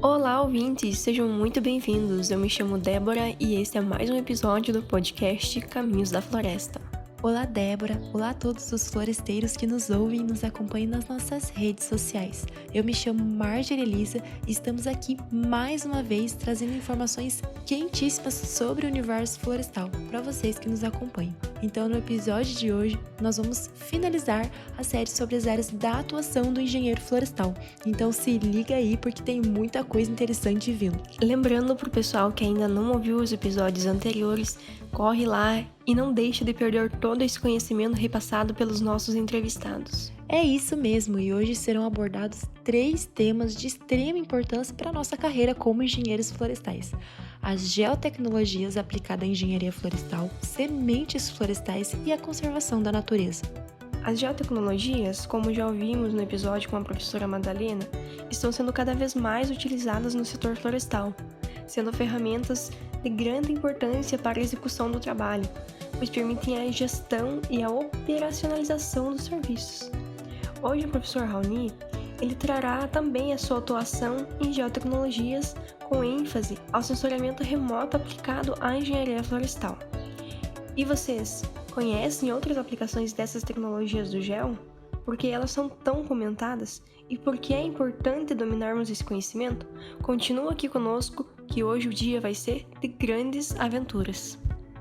Olá, ouvintes! Sejam muito bem-vindos. Eu me chamo Débora e este é mais um episódio do podcast Caminhos da Floresta. Olá, Débora! Olá a todos os floresteiros que nos ouvem e nos acompanham nas nossas redes sociais. Eu me chamo Marjorie Elisa e estamos aqui mais uma vez trazendo informações quentíssimas sobre o universo florestal para vocês que nos acompanham. Então, no episódio de hoje, nós vamos finalizar a série sobre as áreas da atuação do engenheiro florestal. Então, se liga aí porque tem muita coisa interessante vindo. Lembrando para o pessoal que ainda não ouviu os episódios anteriores, corre lá e não deixe de perder todo esse conhecimento repassado pelos nossos entrevistados. É isso mesmo, e hoje serão abordados 3 temas de extrema importância para a nossa carreira como engenheiros florestais: as geotecnologias aplicadas à engenharia florestal, sementes florestais e a conservação da natureza. As geotecnologias, como já ouvimos no episódio com a professora Madalena, estão sendo cada vez mais utilizadas no setor florestal, sendo ferramentas de grande importância para a execução do trabalho, pois permitem a gestão e a operacionalização dos serviços. Hoje o professor Raoni, ele trará também a sua atuação em geotecnologias com ênfase ao sensoriamento remoto aplicado à engenharia florestal. E vocês conhecem outras aplicações dessas tecnologias do geo? Por que elas são tão comentadas? E por que é importante dominarmos esse conhecimento? Continua aqui conosco que hoje o dia vai ser de grandes aventuras.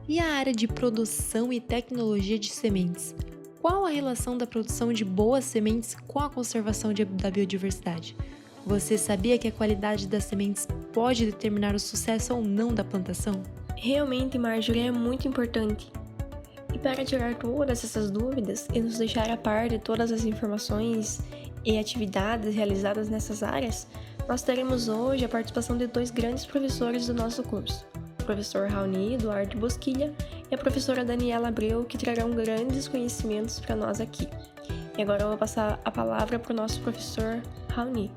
E a área de produção e tecnologia de sementes? Qual a relação da produção de boas sementes com a conservação da biodiversidade? Você sabia que a qualidade das sementes pode determinar o sucesso ou não da plantação? Realmente, Marjorie, é muito importante. E para tirar todas essas dúvidas e nos deixar a par de todas as informações e atividades realizadas nessas áreas, nós teremos hoje a participação de 2 grandes professores do nosso curso, o professor Raoni Duarte Bosquilha e a professora Daniela Abreu, que trarão grandes conhecimentos para nós aqui. E agora eu vou passar a palavra para o nosso professor Raoni.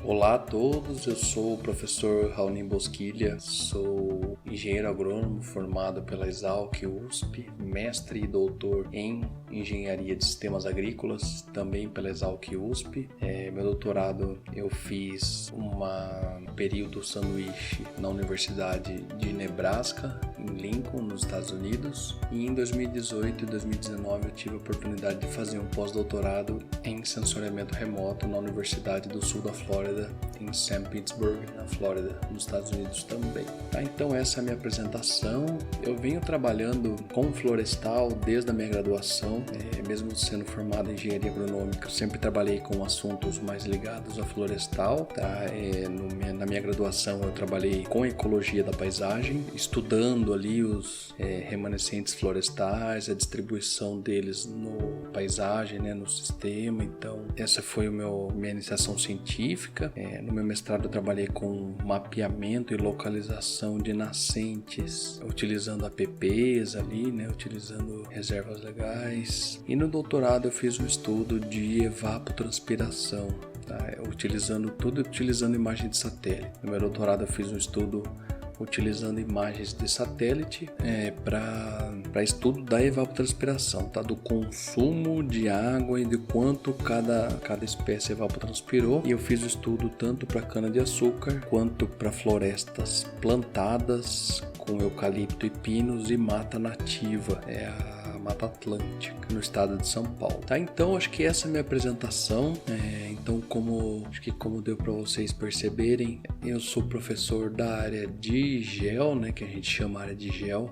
Olá a todos, eu sou o professor Raoni Bosquilha, sou engenheiro agrônomo formado pela Exalc USP, mestre e doutor em engenharia de sistemas agrícolas, também pela Exalc USP. Meu doutorado eu fiz um período sanduíche na Universidade de Nebraska, em Lincoln, nos Estados Unidos, e em 2018 e 2019 eu tive a oportunidade de fazer um pós-doutorado em sensoriamento remoto na Universidade do Sul da Flórida, em St. Petersburg, na Flórida, nos Estados Unidos também. Então essa é a minha apresentação. Eu venho trabalhando com florestal desde a minha graduação, mesmo sendo formado em engenharia agronômica, eu sempre trabalhei com assuntos mais ligados a florestal. Na minha graduação eu trabalhei com ecologia da paisagem, estudando ali os remanescentes florestais, a distribuição deles no paisagem, no sistema. Então essa foi minha iniciação científica. No meu mestrado eu trabalhei com mapeamento e localização de nascentes, utilizando apps ali, utilizando reservas legais. E no doutorado eu fiz um estudo de evapotranspiração, utilizando imagem de satélite. No meu doutorado eu fiz um estudo utilizando imagens de satélite para estudo da evapotranspiração, do consumo de água e de quanto cada espécie evapotranspirou. E eu fiz o estudo tanto para cana-de-açúcar quanto para florestas plantadas com eucalipto e pinos e mata nativa, a Mata Atlântica, no estado de São Paulo. Então, acho que essa é a minha apresentação. Então, como deu para vocês perceberem, eu sou professor da área de geo, que a gente chama área de geo,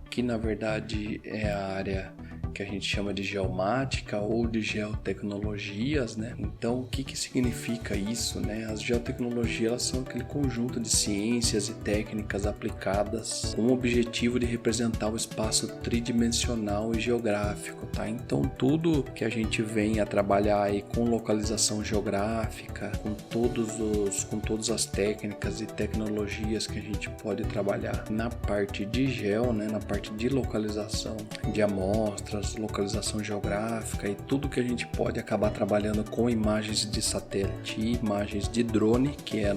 que na verdade é a área que a gente chama de geomática ou de geotecnologias, Então, o que significa isso, As geotecnologias, elas são aquele conjunto de ciências e técnicas aplicadas com o objetivo de representar o espaço tridimensional e geográfico, Então, tudo que a gente vem a trabalhar aí com localização geográfica, com todas as técnicas e tecnologias que a gente pode trabalhar na parte de geo, na parte de localização de amostras, localização geográfica e tudo que a gente pode acabar trabalhando com imagens de satélite e imagens de drone, que é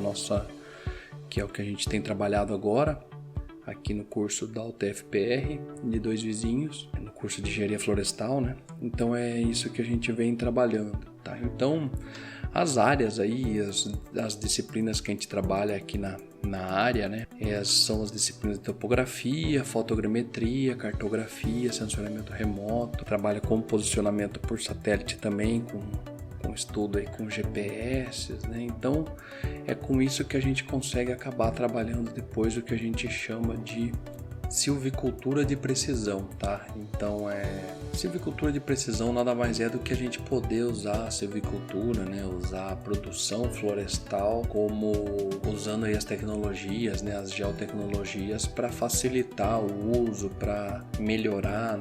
o que a gente tem trabalhado agora aqui no curso da UTFPR de 2 vizinhos, no curso de engenharia florestal, Então é isso que a gente vem trabalhando, Então As áreas aí, as disciplinas que a gente trabalha aqui na área, né? São as disciplinas de topografia, fotogrametria, cartografia, sensoriamento remoto, trabalha com posicionamento por satélite também, com estudo aí com GPS, né? Então é com isso que a gente consegue acabar trabalhando depois o que a gente chama de silvicultura de precisão, tá? Então silvicultura de precisão nada mais é do que a gente poder usar a silvicultura, né? Usar a produção florestal como usando aí as tecnologias, né? As geotecnologias para facilitar o uso, para melhorar a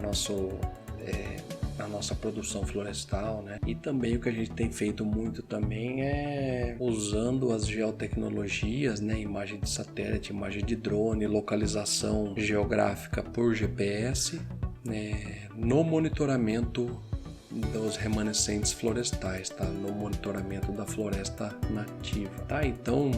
nossa produção florestal, né? E também o que a gente tem feito muito também é usando as geotecnologias, né? Imagem de satélite, imagem de drone, localização geográfica por GPS, né? No monitoramento dos remanescentes florestais, tá? No monitoramento da floresta nativa, tá? Então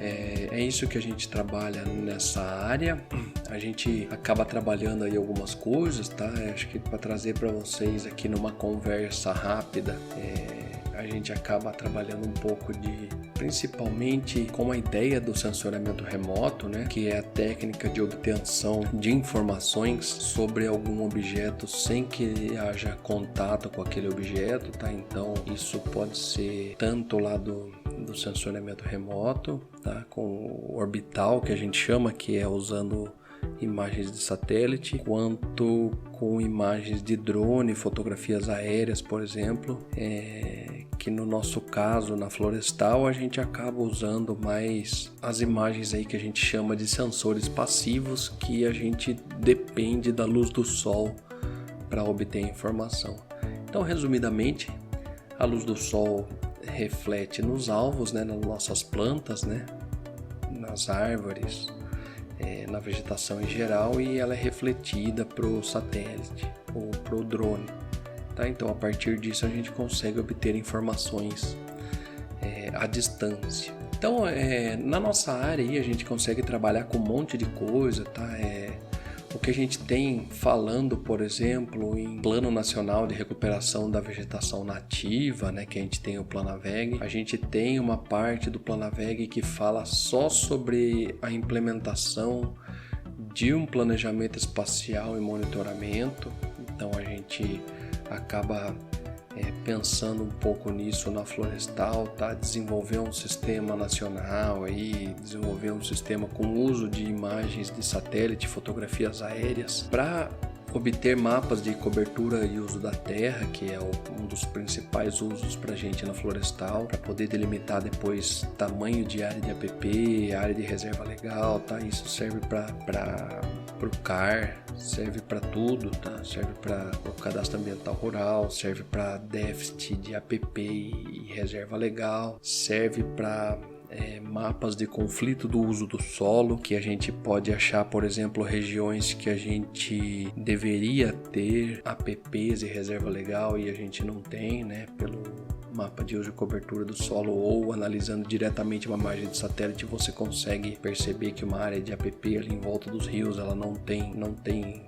é isso que a gente trabalha nessa área. A gente acaba trabalhando aí algumas coisas, tá? Acho que para trazer para vocês aqui numa conversa rápida, a gente acaba trabalhando um pouco principalmente com a ideia do sensoriamento remoto, né? Que é a técnica de obtenção de informações sobre algum objeto sem que haja contato com aquele objeto, tá? Então isso pode ser tanto lá do sensoriamento remoto, tá? Com o orbital, que a gente chama, que é usando imagens de satélite, quanto com imagens de drone, fotografias aéreas, por exemplo, que no nosso caso, na florestal, a gente acaba usando mais as imagens aí que a gente chama de sensores passivos, que a gente depende da luz do sol para obter informação. Então, resumidamente, a luz do sol reflete nos alvos, né, nas nossas plantas, né, nas árvores, na vegetação em geral, e ela é refletida para o satélite ou para o drone, tá? Então a partir disso a gente consegue obter informações à distância. Então na nossa área aí a gente consegue trabalhar com um monte de coisa, tá? O que a gente tem falando, por exemplo, em Plano Nacional de Recuperação da Vegetação Nativa, né, que a gente tem o Planaveg, a gente tem uma parte do Planaveg que fala só sobre a implementação de um planejamento espacial e monitoramento. Então a gente acaba pensando um pouco nisso na florestal, tá? Desenvolver um sistema nacional aí, desenvolver um sistema com uso de imagens de satélite, fotografias aéreas, para obter mapas de cobertura e uso da terra, que é um dos principais usos para a gente na florestal, para poder delimitar depois tamanho de área de APP, área de reserva legal, tá? Isso serve para o CAR, serve para tudo, tá? Serve para o cadastro ambiental rural, serve para déficit de APP e reserva legal, serve para mapas de conflito do uso do solo, que a gente pode achar, por exemplo, regiões que a gente deveria ter APPs e reserva legal e a gente não tem, né, pelo mapa de uso e cobertura do solo, ou analisando diretamente uma imagem de satélite você consegue perceber que uma área de APP ali em volta dos rios ela não tem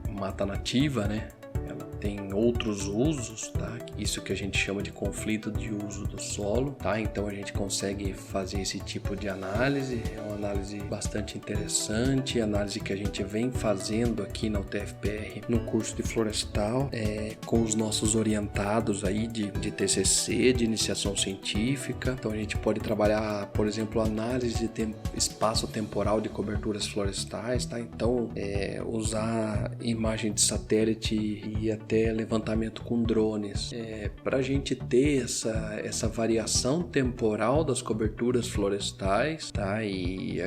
mata nativa, né? Ela tem outros usos, tá? Isso que a gente chama de conflito de uso do solo, tá? Então a gente consegue fazer esse tipo de análise, é uma análise bastante interessante, análise que a gente vem fazendo aqui na UTFPR no curso de florestal, com os nossos orientados aí de TCC, de iniciação científica. Então a gente pode trabalhar, por exemplo, análise de espaço temporal de coberturas florestais, tá? Então usar imagem de satélite e até levantamento com drones, para a gente ter essa variação temporal das coberturas florestais, tá? E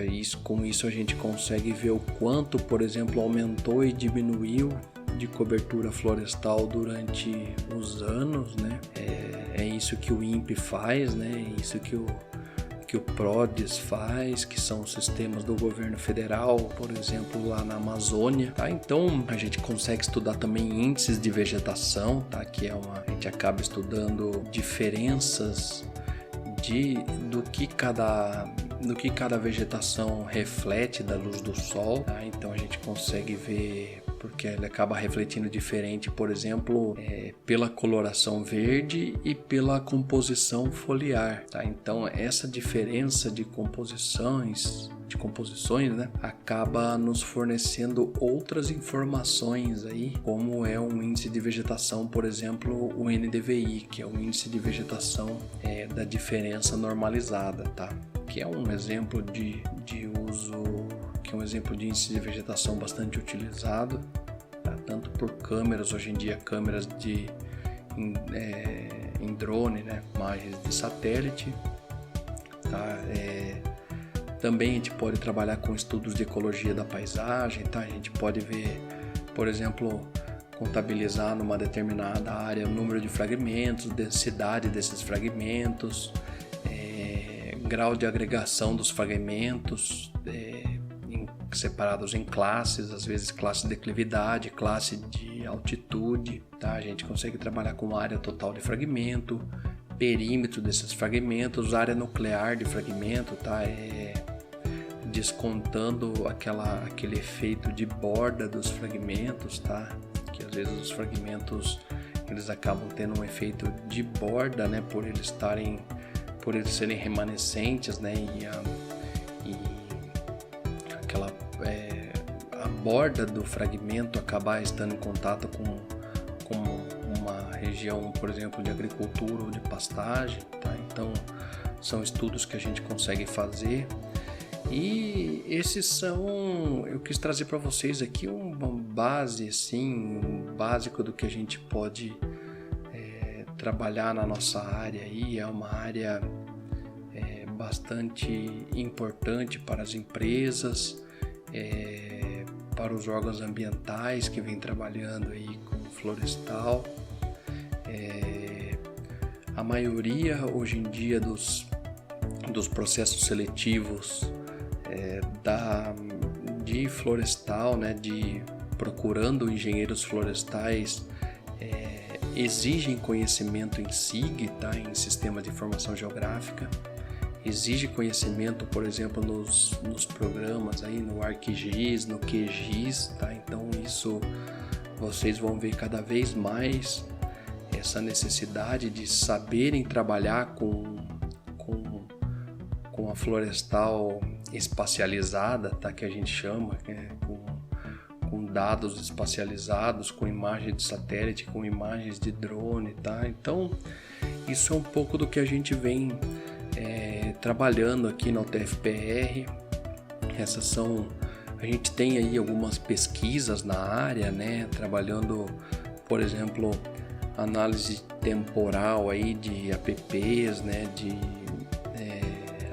com isso a gente consegue ver o quanto, por exemplo, aumentou e diminuiu de cobertura florestal durante os anos, né? É isso que o INPE faz, né? É isso que o PRODES faz, que são sistemas do governo federal, por exemplo, lá na Amazônia, tá? Então a gente consegue estudar também índices de vegetação, tá? Que a gente acaba estudando diferenças do que cada vegetação reflete da luz do sol, tá? Então a gente consegue ver, porque ele acaba refletindo diferente, por exemplo, pela coloração verde e pela composição foliar, tá? Então essa diferença de composições, né, acaba nos fornecendo outras informações aí, como é um índice de vegetação, por exemplo, o NDVI, que é o índice de vegetação da diferença normalizada, tá? Que é um exemplo de uso, que é um exemplo de índice de vegetação bastante utilizado, tá? Tanto por câmeras, hoje em dia câmeras em drone, né? Imagens de satélite, tá? Também a gente pode trabalhar com estudos de ecologia da paisagem, tá? A gente pode ver, por exemplo, contabilizar numa determinada área o número de fragmentos, densidade desses fragmentos, grau de agregação dos fragmentos, separados em classes, às vezes classe de declividade, classe de altitude, tá? A gente consegue trabalhar com área total de fragmento, perímetro desses fragmentos, área nuclear de fragmento, tá? Descontando aquele efeito de borda dos fragmentos, tá? Que às vezes os fragmentos eles acabam tendo um efeito de borda, né? Por eles serem remanescentes, né? A borda do fragmento acabar estando em contato com uma região, por exemplo, de agricultura ou de pastagem, tá? Então são estudos que a gente consegue fazer. E eu quis trazer para vocês aqui uma base, assim, um básico do que a gente pode trabalhar na nossa área aí. É uma área bastante importante para as empresas, para os órgãos ambientais que vêm trabalhando aí com florestal. A maioria hoje em dia dos processos seletivos de florestal, né, procurando engenheiros florestais, exigem conhecimento em SIG, tá, em Sistema de Informação Geográfica, exige conhecimento, por exemplo, nos programas aí, no ArcGIS, no QGIS, tá? Então isso vocês vão ver cada vez mais essa necessidade de saberem trabalhar com a florestal espacializada, tá? Que a gente chama, com dados espacializados, com imagens de satélite, com imagens de drone, tá? Então isso é um pouco do que a gente vem trabalhando aqui na UTF-PR. A gente tem aí algumas pesquisas na área, né? Trabalhando, por exemplo, análise temporal aí de APPs, né?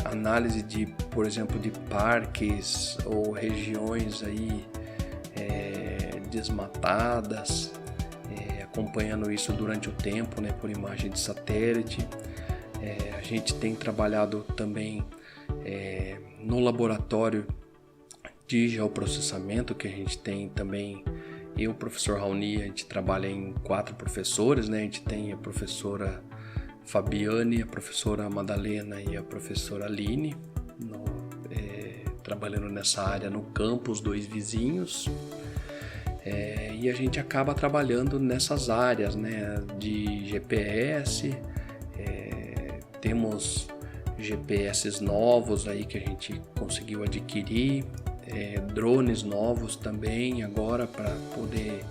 Análise por exemplo, de parques ou regiões aí desmatadas, acompanhando isso durante o tempo, né? Por imagem de satélite. A gente tem trabalhado também no laboratório de geoprocessamento, que a gente tem também, eu, o professor Raoni, a gente trabalha em 4 professores, né? A gente tem a professora Fabiane, a professora Madalena e a professora Aline, trabalhando nessa área no campus 2 vizinhos. E a gente acaba trabalhando nessas áreas, né? De GPS, temos GPS novos aí que a gente conseguiu adquirir, drones novos também agora para poder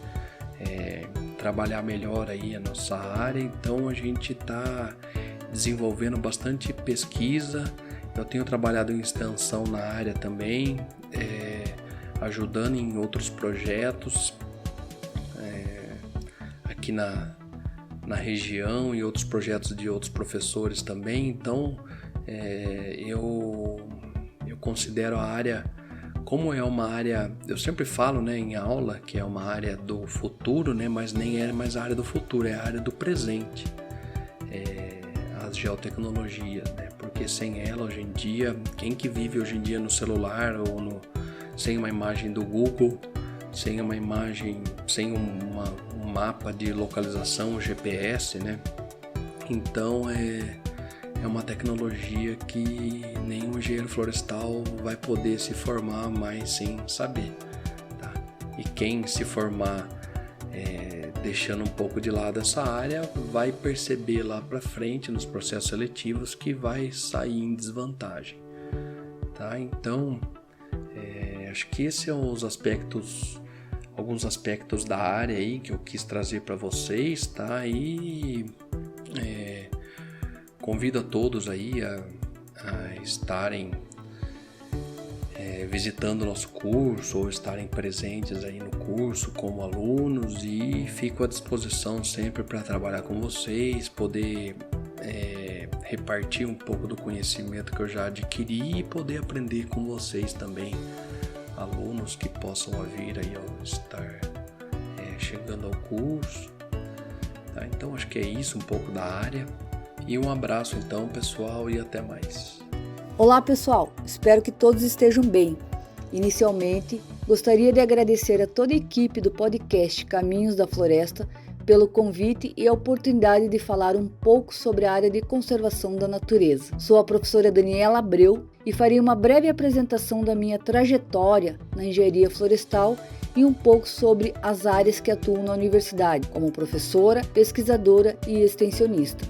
trabalhar melhor aí a nossa área. Então a gente está desenvolvendo bastante pesquisa. Eu tenho trabalhado em extensão na área também, ajudando em outros projetos aqui na região e outros projetos de outros professores também. Então eu considero a área, como é uma área, eu sempre falo, né, em aula, que é uma área do futuro, né, mas nem é mais a área do futuro, é a área do presente, as geotecnologias, né, porque sem ela hoje em dia, quem que vive hoje em dia no celular ou sem uma imagem do Google, sem uma imagem, sem um mapa de localização, GPS, né? Então é uma tecnologia que nenhum engenheiro florestal vai poder se formar mais sem saber, tá? E quem se formar deixando um pouco de lado essa área vai perceber lá para frente nos processos seletivos que vai sair em desvantagem, tá? Então, acho que esses são alguns aspectos da área aí que eu quis trazer para vocês, tá? E convido a todos aí a estarem visitando o nosso curso ou estarem presentes aí no curso como alunos, e fico à disposição sempre para trabalhar com vocês, poder repartir um pouco do conhecimento que eu já adquiri e poder aprender com vocês também, alunos que possam vir aí ao estar chegando ao curso, tá? Então acho que é isso um pouco da área, e um abraço então, pessoal, e até mais. Olá pessoal, espero que todos estejam bem. Inicialmente, gostaria de agradecer a toda a equipe do podcast Caminhos da Floresta pelo convite e a oportunidade de falar um pouco sobre a área de conservação da natureza. Sou a professora Daniela Abreu e farei uma breve apresentação da minha trajetória na engenharia florestal e um pouco sobre as áreas que atuo na universidade, como professora, pesquisadora e extensionista.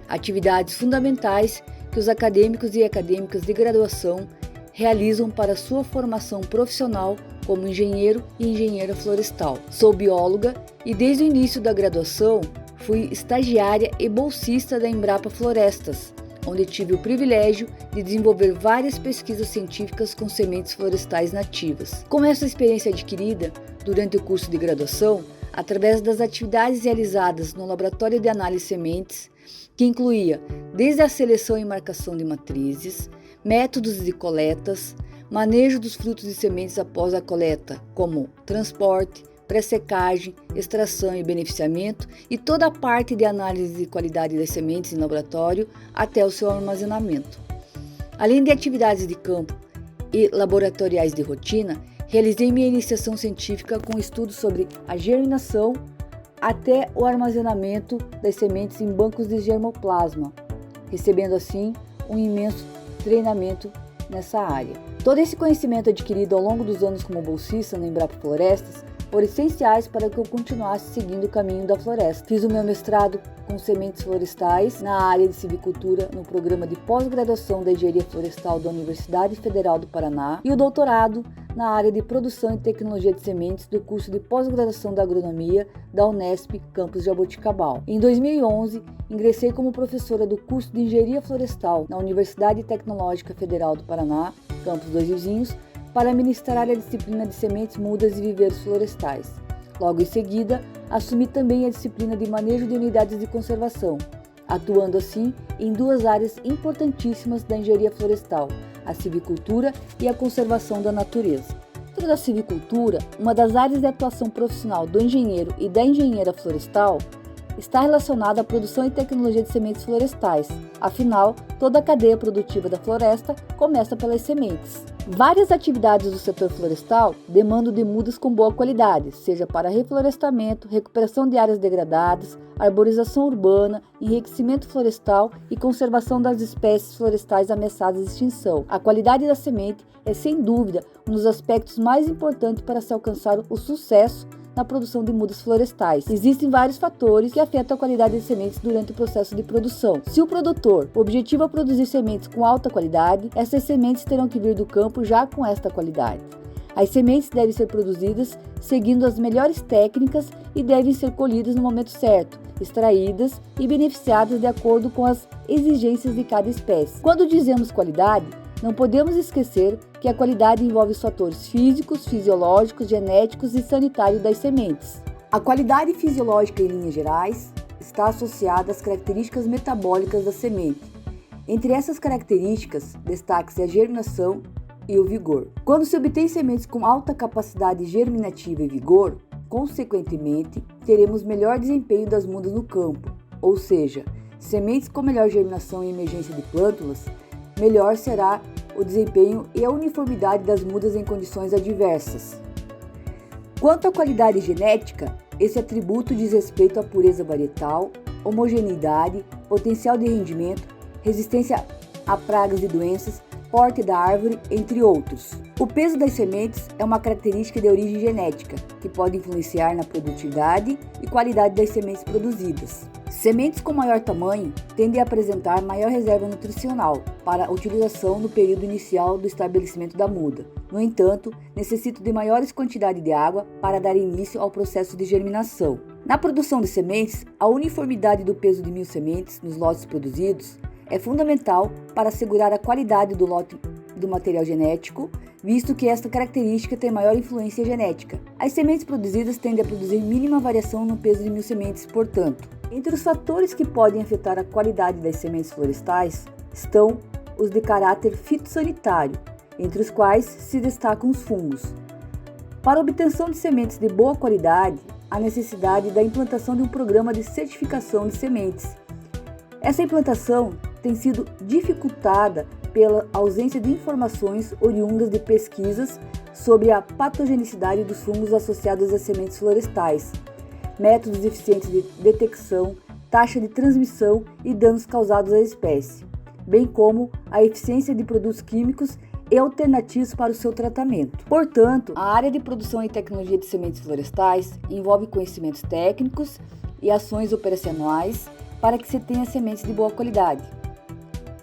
Atividades fundamentais que os acadêmicos e acadêmicas de graduação realizam para sua formação profissional como engenheiro e engenheira florestal. Sou bióloga e desde o início da graduação fui estagiária e bolsista da Embrapa Florestas, onde tive o privilégio de desenvolver várias pesquisas científicas com sementes florestais nativas. Com essa experiência adquirida durante o curso de graduação, através das atividades realizadas no Laboratório de Análise de Sementes, que incluía desde a seleção e marcação de matrizes, métodos de coletas, manejo dos frutos e sementes após a coleta, como transporte, pré-secagem, extração e beneficiamento, e toda a parte de análise de qualidade das sementes em laboratório até o seu armazenamento. Além de atividades de campo e laboratoriais de rotina, realizei minha iniciação científica com estudos sobre a germinação até o armazenamento das sementes em bancos de germoplasma, recebendo assim um imenso treinamento nessa área. Todo esse conhecimento adquirido ao longo dos anos como bolsista na Embrapa Florestas foram essenciais para que eu continuasse seguindo o caminho da floresta. Fiz o meu mestrado com sementes florestais na área de silvicultura no programa de pós-graduação da Engenharia Florestal da Universidade Federal do Paraná e o doutorado na área de produção e tecnologia de sementes do curso de pós-graduação da agronomia da Unesp, campus Jaboticabal. Em 2011, ingressei como professora do curso de engenharia florestal na Universidade Tecnológica Federal do Paraná, campus Dois Vizinhos, para ministrar a disciplina de sementes mudas e viveiros florestais. Logo em seguida, assumi também a disciplina de manejo de unidades de conservação, atuando assim em duas áreas importantíssimas da engenharia florestal, a silvicultura e a conservação da natureza. Dentro da silvicultura, uma das áreas de atuação profissional do engenheiro e da engenheira florestal está relacionada à produção e tecnologia de sementes florestais. Afinal, toda a cadeia produtiva da floresta começa pelas sementes. Várias atividades do setor florestal demandam de mudas com boa qualidade, seja para reflorestamento, recuperação de áreas degradadas, arborização urbana, enriquecimento florestal e conservação das espécies florestais ameaçadas de extinção. A qualidade da semente é, sem dúvida, um dos aspectos mais importantes para se alcançar o sucesso na produção de mudas florestais. Existem vários fatores que afetam a qualidade de sementes durante o processo de produção. Se o produtor objetiva produzir sementes com alta qualidade, essas sementes terão que vir do campo já com esta qualidade. As sementes devem ser produzidas seguindo as melhores técnicas e devem ser colhidas no momento certo, extraídas e beneficiadas de acordo com as exigências de cada espécie. Quando dizemos qualidade, não podemos esquecer que a qualidade envolve os fatores físicos, fisiológicos, genéticos e sanitários das sementes. A qualidade fisiológica, em linhas gerais, está associada às características metabólicas da semente. Entre essas características, destaca-se a germinação e o vigor. Quando se obtém sementes com alta capacidade germinativa e vigor, consequentemente, teremos melhor desempenho das mudas no campo, ou seja, sementes com melhor germinação e emergência de plântulas, melhor será o desempenho e a uniformidade das mudas em condições adversas. Quanto à qualidade genética, esse atributo diz respeito à pureza varietal, homogeneidade, potencial de rendimento, resistência a pragas e doenças, porte da árvore, entre outros. O peso das sementes é uma característica de origem genética, que pode influenciar na produtividade e qualidade das sementes produzidas. Sementes com maior tamanho tendem a apresentar maior reserva nutricional para a utilização no período inicial do estabelecimento da muda. No entanto, necessitam de maiores quantidades de água para dar início ao processo de germinação. Na produção de sementes, a uniformidade do peso de 1000 sementes nos lotes produzidos é fundamental para assegurar a qualidade do lote do material genético, visto que esta característica tem maior influência genética. As sementes produzidas tendem a produzir mínima variação no peso de 1000 sementes, portanto. Entre os fatores que podem afetar a qualidade das sementes florestais estão os de caráter fitossanitário, entre os quais se destacam os fungos. Para a obtenção de sementes de boa qualidade, há necessidade da implantação de um programa de certificação de sementes. Essa implantação tem sido dificultada pela ausência de informações oriundas de pesquisas sobre a patogenicidade dos fungos associados às sementes florestais, métodos eficientes de detecção, taxa de transmissão e danos causados à espécie, bem como a eficiência de produtos químicos e alternativos para o seu tratamento. Portanto, a área de produção e tecnologia de sementes florestais envolve conhecimentos técnicos e ações operacionais para que se tenha sementes de boa qualidade.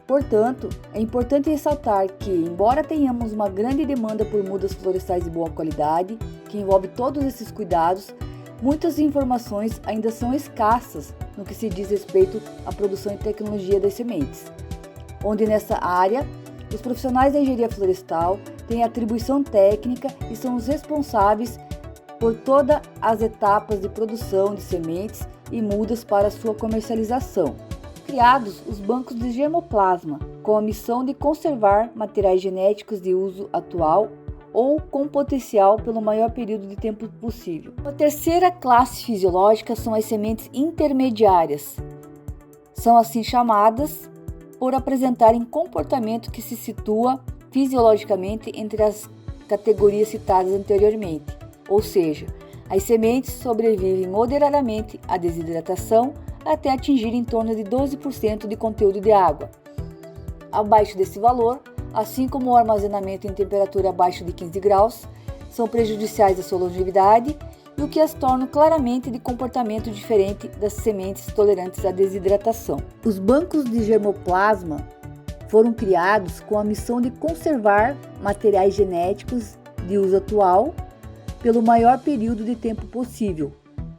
Portanto, é importante ressaltar que, embora tenhamos uma grande demanda por mudas florestais de boa qualidade, que envolve todos esses cuidados, muitas informações ainda são escassas no que se diz respeito à produção e tecnologia das sementes, onde nessa área, os profissionais da engenharia florestal têm atribuição técnica e são os responsáveis por todas as etapas de produção de sementes e mudas para sua comercialização. Criados os bancos de germoplasma, com a missão de conservar materiais genéticos de uso atual ou com potencial pelo maior período de tempo possível. A terceira classe fisiológica são as sementes intermediárias. São assim chamadas por apresentarem comportamento que se situa fisiologicamente entre as categorias citadas anteriormente, ou seja, as sementes sobrevivem moderadamente à desidratação até atingir em torno de 12% de conteúdo de água. Abaixo desse valor, assim como o armazenamento em temperatura abaixo de 15 graus, são prejudiciais à sua longevidade e o que as torna claramente de comportamento diferente das sementes tolerantes à desidratação. Os bancos de germoplasma foram criados com a missão de conservar materiais genéticos de uso atual pelo maior período de tempo possível,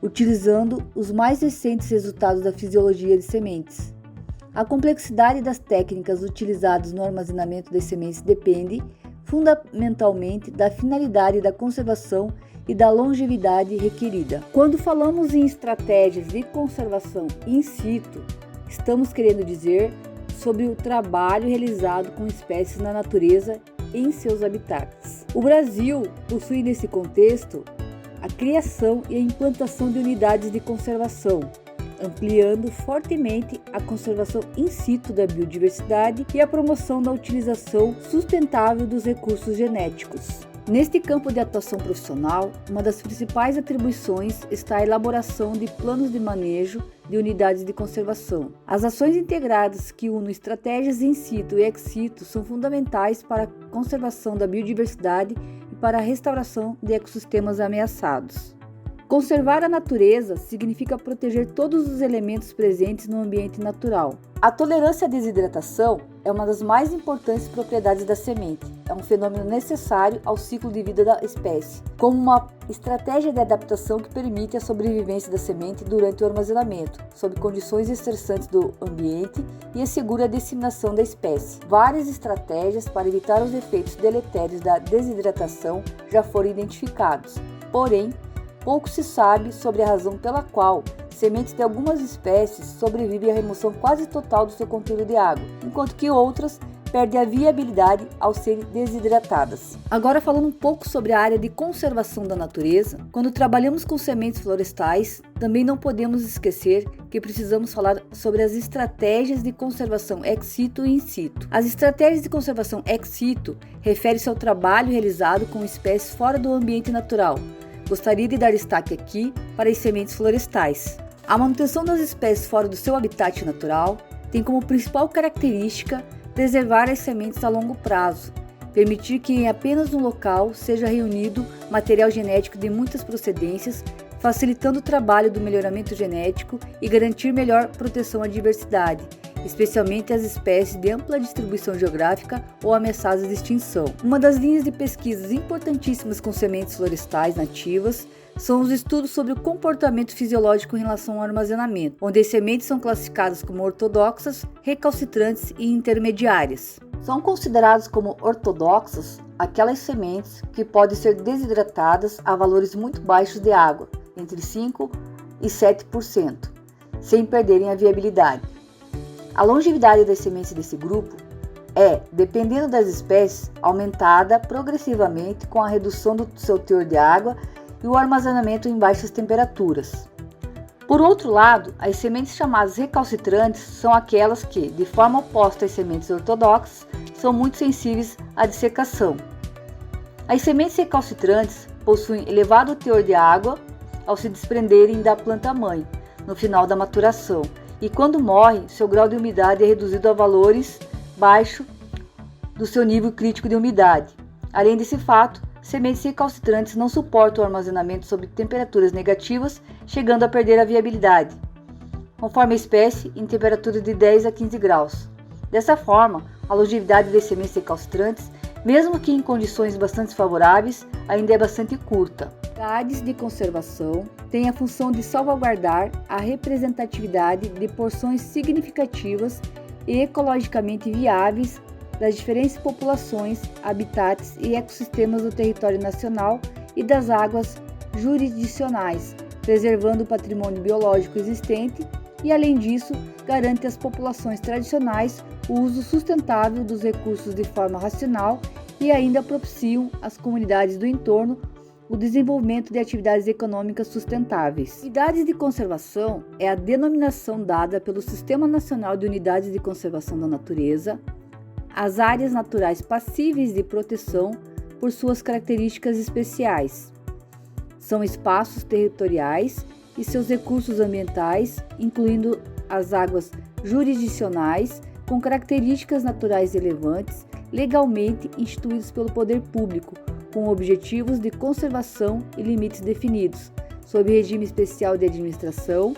utilizando os mais recentes resultados da fisiologia de sementes. A complexidade das técnicas utilizadas no armazenamento das sementes depende fundamentalmente da finalidade da conservação e da longevidade requerida. Quando falamos em estratégias de conservação in situ, estamos querendo dizer sobre o trabalho realizado com espécies na natureza em seus habitats. O Brasil possui nesse contexto a criação e a implantação de unidades de conservação, ampliando fortemente a conservação in situ da biodiversidade e a promoção da utilização sustentável dos recursos genéticos. Neste campo de atuação profissional, uma das principais atribuições está a elaboração de planos de manejo de unidades de conservação. As ações integradas que unam estratégias in situ e ex situ são fundamentais para a conservação da biodiversidade e para a restauração de ecossistemas ameaçados. Conservar a natureza significa proteger todos os elementos presentes no ambiente natural. A tolerância à desidratação é uma das mais importantes propriedades da semente. É um fenômeno necessário ao ciclo de vida da espécie, como uma estratégia de adaptação que permite a sobrevivência da semente durante o armazenamento, sob condições estressantes do ambiente e assegura a disseminação da espécie. Várias estratégias para evitar os efeitos deletérios da desidratação já foram identificados, porém, pouco se sabe sobre a razão pela qual sementes de algumas espécies sobrevivem à remoção quase total do seu conteúdo de água, enquanto que outras perdem a viabilidade ao serem desidratadas. Agora falando um pouco sobre a área de conservação da natureza, quando trabalhamos com sementes florestais, também não podemos esquecer que precisamos falar sobre as estratégias de conservação ex situ e in situ. As estratégias de conservação ex situ referem-se ao trabalho realizado com espécies fora do ambiente natural. Gostaria de dar destaque aqui para as sementes florestais. A manutenção das espécies fora do seu habitat natural tem como principal característica preservar as sementes a longo prazo, permitir que em apenas um local seja reunido material genético de muitas procedências, facilitando o trabalho do melhoramento genético e garantir melhor proteção à diversidade, especialmente às espécies de ampla distribuição geográfica ou ameaçadas de extinção. Uma das linhas de pesquisas importantíssimas com sementes florestais nativas são os estudos sobre o comportamento fisiológico em relação ao armazenamento, onde as sementes são classificadas como ortodoxas, recalcitrantes e intermediárias. São consideradas como ortodoxas aquelas sementes que podem ser desidratadas a valores muito baixos de água, entre 5% e 7%, sem perderem a viabilidade. A longevidade das sementes desse grupo é, dependendo das espécies, aumentada progressivamente com a redução do seu teor de água e o armazenamento em baixas temperaturas. Por outro lado, as sementes chamadas recalcitrantes são aquelas que, de forma oposta às sementes ortodoxas, são muito sensíveis à dessecação. As sementes recalcitrantes possuem elevado teor de água ao se desprenderem da planta-mãe no final da maturação, e quando morrem, seu grau de umidade é reduzido a valores baixos do seu nível crítico de umidade. Além desse fato, sementes recalcitrantes não suportam o armazenamento sob temperaturas negativas, chegando a perder a viabilidade, conforme a espécie, em temperaturas de 10 a 15 graus. Dessa forma, a longevidade das sementes recalcitrantes, mesmo que em condições bastante favoráveis, ainda é bastante curta. Unidades de conservação têm a função de salvaguardar a representatividade de porções significativas e ecologicamente viáveis das diferentes populações, habitats e ecossistemas do território nacional e das águas jurisdicionais, preservando o patrimônio biológico existente e, além disso, garante às populações tradicionais o uso sustentável dos recursos de forma racional e ainda propiciam às comunidades do entorno o desenvolvimento de atividades econômicas sustentáveis. Unidades de conservação é a denominação dada pelo Sistema Nacional de Unidades de Conservação da Natureza às áreas naturais passíveis de proteção por suas características especiais. São espaços territoriais e seus recursos ambientais, incluindo as águas jurisdicionais, com características naturais relevantes, legalmente instituídos pelo poder público, com objetivos de conservação e limites definidos, sob regime especial de administração,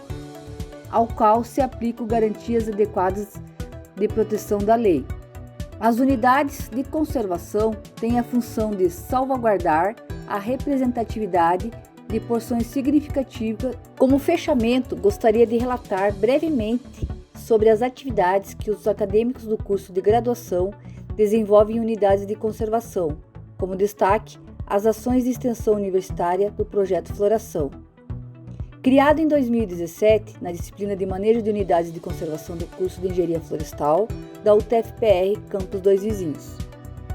ao qual se aplicam garantias adequadas de proteção da lei. As unidades de conservação têm a função de salvaguardar a representatividade de porções significativas. Como fechamento, gostaria de relatar brevemente sobre as atividades que os acadêmicos do curso de graduação desenvolvem em unidades de conservação, como destaque as ações de extensão universitária do Projeto Floração. Criado em 2017, na disciplina de Manejo de Unidades de Conservação do curso de Engenharia Florestal, da UTFPR, Campus Dois Vizinhos.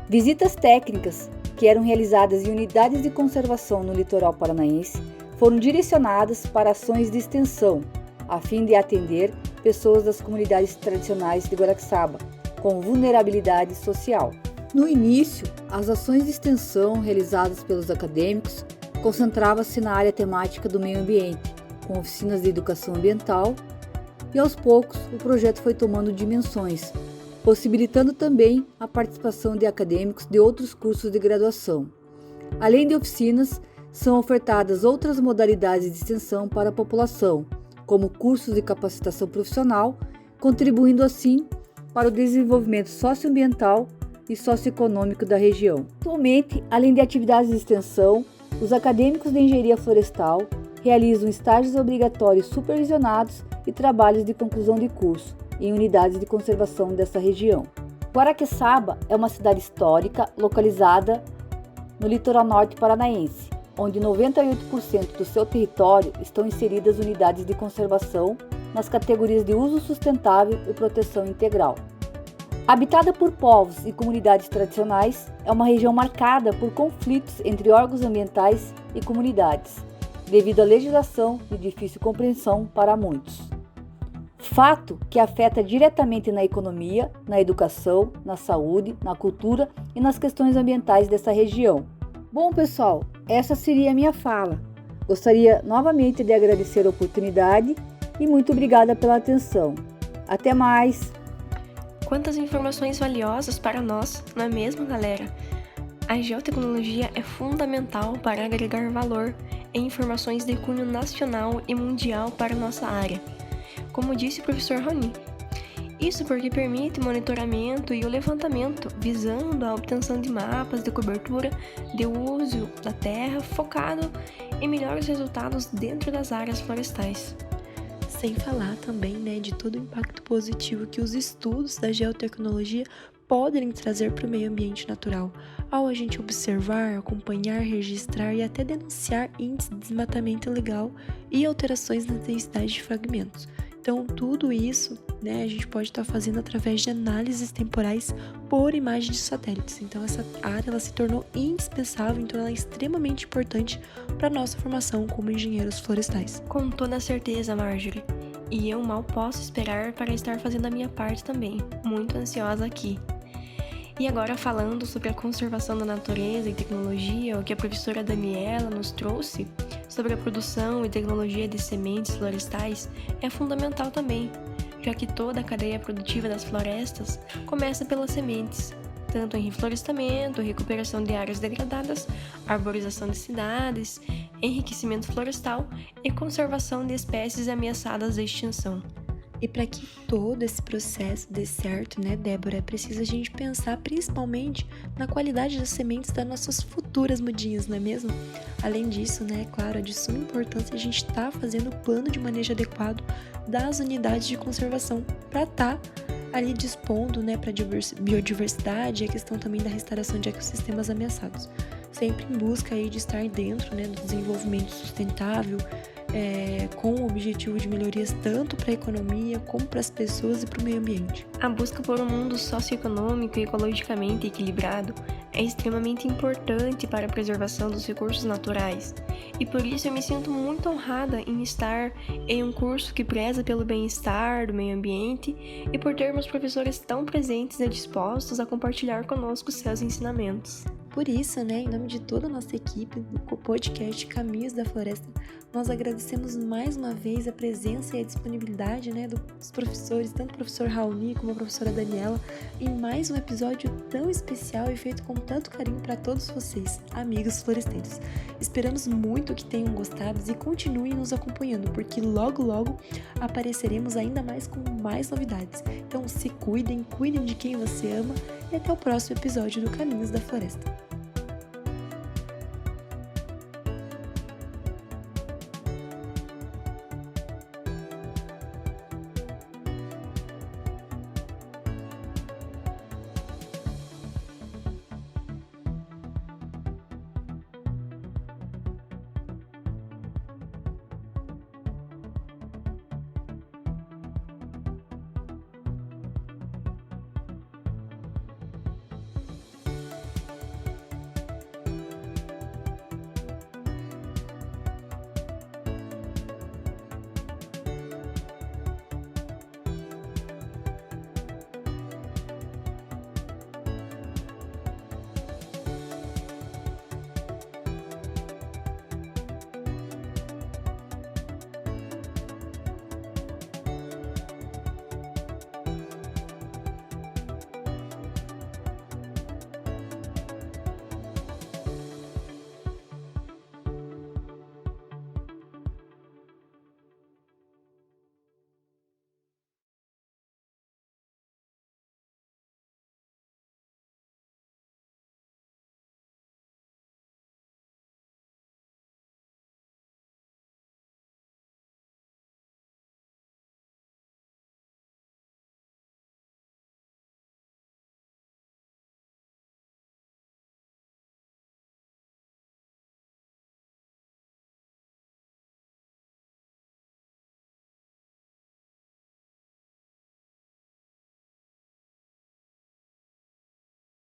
Visitas técnicas, que eram realizadas em unidades de conservação no litoral paranaense, foram direcionadas para ações de extensão, a fim de atender pessoas das comunidades tradicionais de Guaraxaba, com vulnerabilidade social. No início, as ações de extensão realizadas pelos acadêmicos concentravam-se na área temática do meio ambiente, com oficinas de educação ambiental, e aos poucos o projeto foi tomando dimensões, possibilitando também a participação de acadêmicos de outros cursos de graduação. Além de oficinas, são ofertadas outras modalidades de extensão para a população, como cursos de capacitação profissional, contribuindo assim para o desenvolvimento socioambiental e socioeconômico da região. Atualmente, além de atividades de extensão, os acadêmicos de engenharia florestal realizam estágios obrigatórios supervisionados e trabalhos de conclusão de curso em unidades de conservação dessa região. Guaraqueçaba é uma cidade histórica localizada no litoral norte paranaense, onde 98% do seu território estão inseridas unidades de conservação nas categorias de uso sustentável e proteção integral. Habitada por povos e comunidades tradicionais, é uma região marcada por conflitos entre órgãos ambientais e comunidades, devido à legislação de difícil compreensão para muitos. Fato que afeta diretamente na economia, na educação, na saúde, na cultura e nas questões ambientais dessa região. Bom, pessoal, essa seria a minha fala. Gostaria novamente de agradecer a oportunidade e muito obrigada pela atenção. Até mais! Quantas informações valiosas para nós, não é mesmo, galera? A geotecnologia é fundamental para agregar valor em informações de cunho nacional e mundial para nossa área, como disse o professor Raoni. Isso porque permite o monitoramento e o levantamento, visando a obtenção de mapas de cobertura de uso da terra focado em melhores resultados dentro das áreas florestais. Sem falar também, de todo o impacto positivo que os estudos da geotecnologia podem trazer para o meio ambiente natural, ao a gente observar, acompanhar, registrar e até denunciar índices de desmatamento ilegal e alterações na densidade de fragmentos. Então, tudo isso, a gente pode estar fazendo através de análises temporais por imagem de satélites. Então, essa área ela se tornou indispensável, então ela é extremamente importante para a nossa formação como engenheiros florestais. Com toda certeza, Marjorie. E eu mal posso esperar para estar fazendo a minha parte também. Muito ansiosa aqui. E agora falando sobre a conservação da natureza e tecnologia, o que a professora Daniela nos trouxe sobre a produção e tecnologia de sementes florestais é fundamental também, já que toda a cadeia produtiva das florestas começa pelas sementes, tanto em reflorestamento, recuperação de áreas degradadas, arborização de cidades, enriquecimento florestal e conservação de espécies ameaçadas de extinção. E para que todo esse processo dê certo, Débora, é preciso a gente pensar principalmente na qualidade das sementes das nossas futuras mudinhas, não é mesmo? Além disso, é claro, é de suma importância a gente estar fazendo o plano de manejo adequado das unidades de conservação para estar ali dispondo, para a biodiversidade e a questão também da restauração de ecossistemas ameaçados. Sempre em busca aí de estar dentro, do desenvolvimento sustentável, com o objetivo de melhorias tanto para a economia como para as pessoas e para o meio ambiente. A busca por um mundo socioeconômico e ecologicamente equilibrado é extremamente importante para a preservação dos recursos naturais, e por isso eu me sinto muito honrada em estar em um curso que preza pelo bem-estar do meio ambiente e por termos professores tão presentes e dispostos a compartilhar conosco seus ensinamentos. Por isso, em nome de toda a nossa equipe do podcast Caminhos da Floresta, nós agradecemos mais uma vez a presença e a disponibilidade dos professores, tanto o professor Raoni como a professora Daniela, em mais um episódio tão especial e feito com tanto carinho para todos vocês, amigos floresteiros. Esperamos muito que tenham gostado e continuem nos acompanhando, porque logo apareceremos ainda mais com mais novidades. Então se cuidem de quem você ama e até o próximo episódio do Caminhos da Floresta.